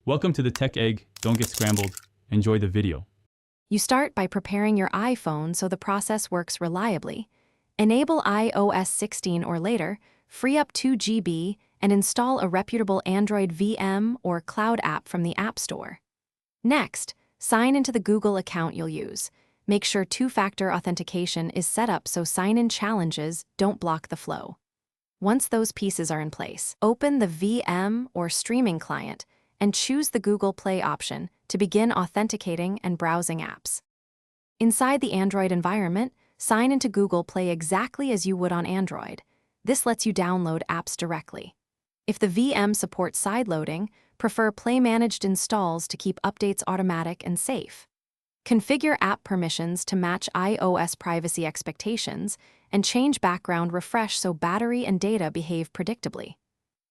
Welcome to the Tech Egg. Don't get scrambled. Enjoy the video. You start by preparing your iPhone so the process works reliably. Enable iOS 16 or later, free up 2 GB, and install a reputable Android VM or cloud app from the App Store. Next, sign into the Google account you'll use. Make sure two-factor authentication is set up so sign-in challenges don't block the flow. Once those pieces are in place, open the VM or streaming client and choose the Google Play option to begin authenticating and browsing apps. Inside the Android environment, sign into Google Play exactly as you would on Android. This lets you download apps directly. If the VM supports sideloading, prefer Play Managed installs to keep updates automatic and safe. Configure app permissions to match iOS privacy expectations and change background refresh so battery and data behave predictably.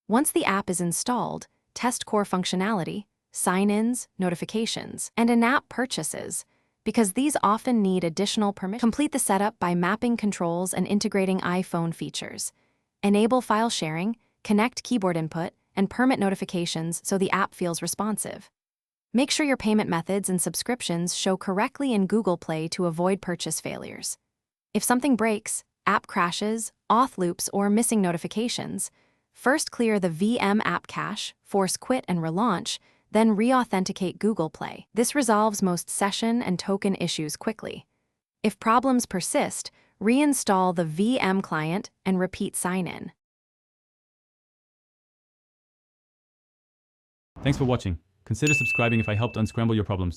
Once the app is installed, test core functionality, sign-ins, notifications, and in-app purchases, because these often need additional permissions. Complete the setup by mapping controls and integrating iPhone features. Enable file sharing, connect keyboard input, and permit notifications so the app feels responsive. Make sure your payment methods and subscriptions show correctly in Google Play to avoid purchase failures. If something breaks, app crashes, auth loops, or missing notifications, first clear the VM app cache, force quit and relaunch, then re-authenticate Google Play. This resolves most session and token issues quickly. If problems persist, reinstall the VM client and repeat sign-in. Thanks for watching. Consider subscribing if I helped unscramble your problems.